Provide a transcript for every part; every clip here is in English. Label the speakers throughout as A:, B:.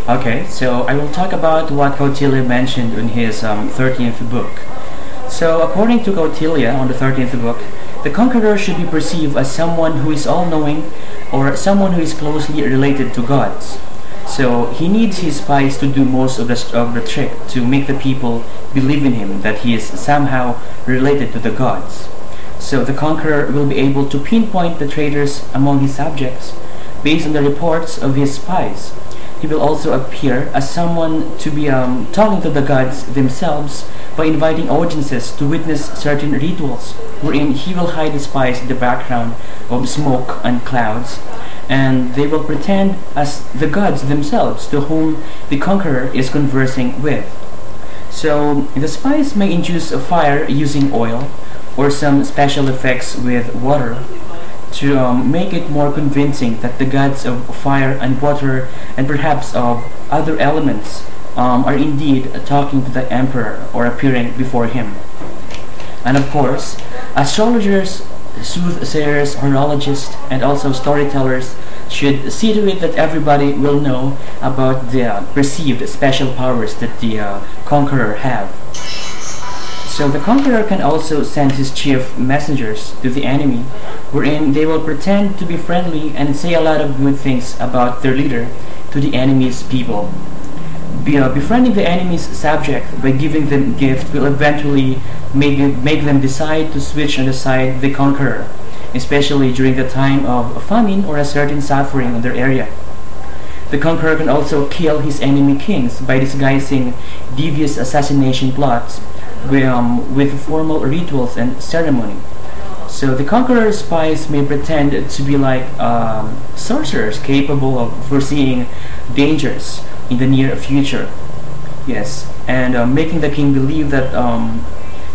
A: Okay, so I will talk about what Kautilya mentioned in his 13th book. So, according to Kautilya, on the 13th book, the conqueror should be perceived as someone who is all-knowing or someone who is closely related to gods. So, he needs his spies to do most of the trick to make the people believe in him, that he is somehow related to the gods. So, the conqueror will be able to pinpoint the traitors among his subjects based on the reports of his spies. He will also appear as someone to be talking to the gods themselves by inviting audiences to witness certain rituals, wherein he will hide the spies in the background of smoke and clouds, and they will pretend as the gods themselves to whom the conqueror is conversing with. So the spies may induce a fire using oil or some special effects with water to make it more convincing that the gods of fire and water and perhaps of other elements are indeed talking to the emperor or appearing before him. And of course, astrologers, soothsayers, horologists, and also storytellers should see to it that everybody will know about the perceived special powers that the conqueror have. So the conqueror can also send his chief messengers to the enemy, wherein they will pretend to be friendly and say a lot of good things about their leader to the enemy's people. Befriending the enemy's subject by giving them gift will eventually make them decide to switch on the side of the conqueror, especially during the time of famine or a certain suffering in their area. The conqueror can also kill his enemy kings by disguising devious assassination plots with formal rituals and ceremony. So the conqueror's spies may pretend to be like sorcerers capable of foreseeing dangers in the near future. Yes, and making the king believe that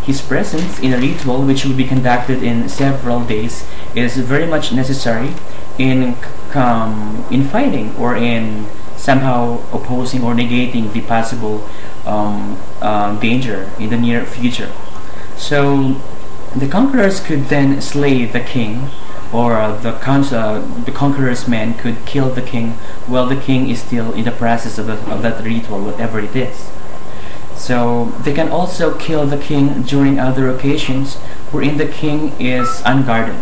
A: his presence in a ritual which will be conducted in several days is very much necessary in fighting or in somehow opposing or negating the possible danger in the near future. So the conquerors could then slay the king, or the conqueror's men could kill the king while the king is still in the process of that ritual, whatever it is. So they can also kill the king during other occasions wherein the king is unguarded.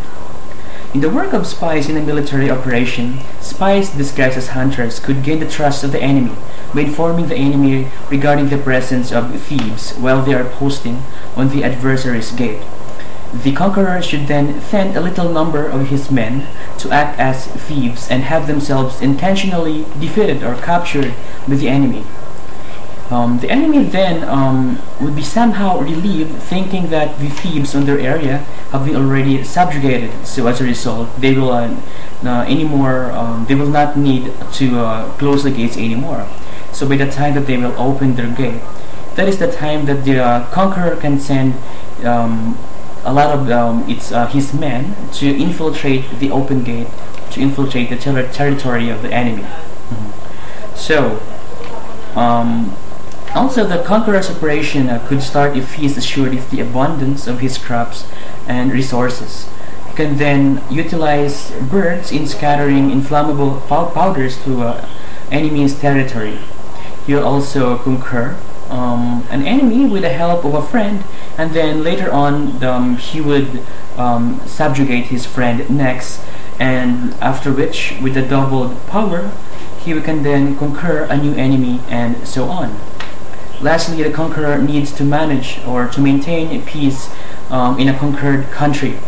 A: In the work of spies in a military operation, spies disguised as hunters could gain the trust of the enemy by informing the enemy regarding the presence of thieves while they are posting on the adversary's gate. The conqueror should then send a little number of his men to act as thieves and have themselves intentionally defeated or captured by the enemy. The enemy then would be somehow relieved, thinking that the thieves on their area have been already subjugated. So as a result, they will they will not need to close the gates anymore. So by the time that they will open their gate, that is the time that the conqueror can send a lot of his men to infiltrate the open gate, to infiltrate the territory of the enemy. So. Also, the conqueror's operation could start if he is assured of the abundance of his crops and resources. He can then utilize birds in scattering inflammable powders to enemy's territory. He will also conquer an enemy with the help of a friend, and then later on he would subjugate his friend next, and after which, with the doubled power, he can then conquer a new enemy, and so on. Lastly, the conqueror needs to manage or to maintain peace in a conquered country.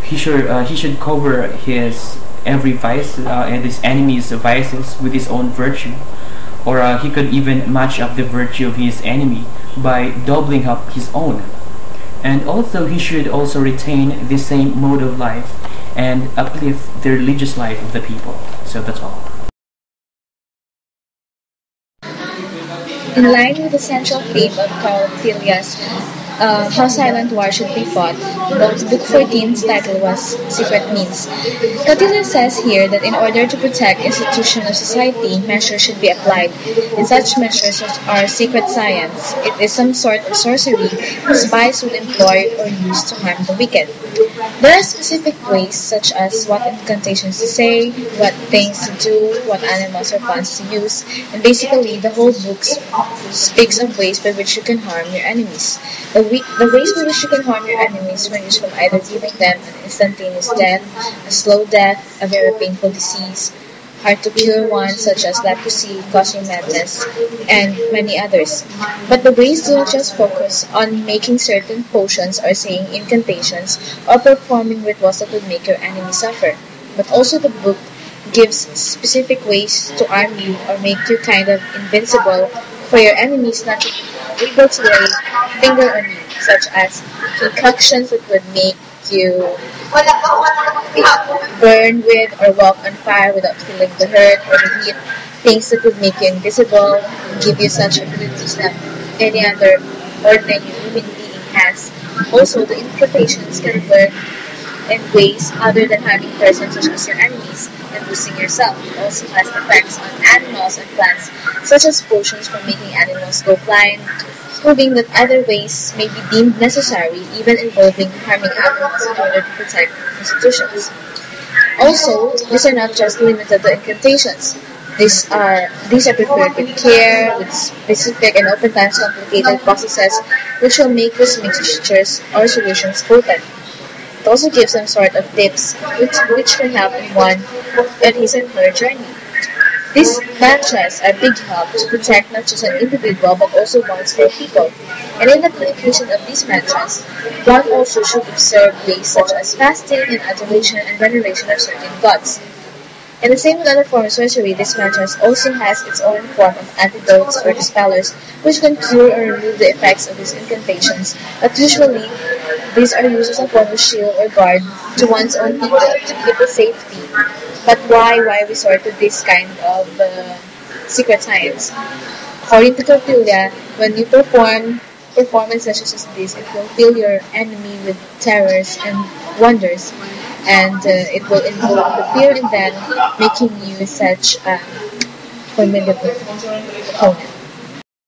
A: He should cover his every vice and his enemy's vices with his own virtue, or he could even match up the virtue of his enemy by doubling up his own. And also, he should also retain the same mode of life and uplift the religious life of the people. So that's all.
B: In line with the central theme of Kautilya's How Silent War Should Be Fought, Book 14's title was Secret Means. Kautilya says here that in order to protect institutions of society, measures should be applied, and such measures are secret science. It is some sort of sorcery that spies would employ or use to harm the wicked. There are specific ways, such as what incantations to say, what things to do, what animals or plants to use, and basically the whole book speaks of ways by which you can harm your enemies. The ways by which you can harm your enemies range from either giving them an instantaneous death, a slow death, a very painful disease, hard to cure ones such as leprosy, causing madness, and many others. But the ways don't just focus on making certain potions or saying incantations or performing rituals that would make your enemy suffer. But also the book gives specific ways to arm you or make you kind of invincible for your enemies not to be able to lay finger on you, such as concoctions that would make you burn with or walk on fire without feeling the hurt or the heat, things that would make you invisible, give you such abilities that any other ordinary human being has. Also, the interpretations can work in ways other than harming persons such as your enemies and losing yourself. It also has effects on animals and plants, such as potions for making animals go blind, proving that other ways may be deemed necessary, even involving harming animals in order to protect institutions. Also, these are not just limited to incantations. These are prepared with care, with specific and oftentimes complicated processes, which will make these mixtures or solutions potent. It also gives some sort of tips which can help in one in his and her journey. These mantras are big help to protect not just an individual but also one's whole people. And in the application of these mantras, one also should observe ways such as fasting and adoration and veneration of certain gods. In the same with other forms of sorcery, this mantras also has its own form of antidotes or dispellers, which can cure or remove the effects of these incantations. But usually, these are used as a form of shield or guard to one's own people to keep the safety. But why resort to this kind of secret science? According to Coppelia, when you perform performances such as this, it will fill your enemy with terrors and wonders, and it will invoke the fear in them, making you such a formidable opponent.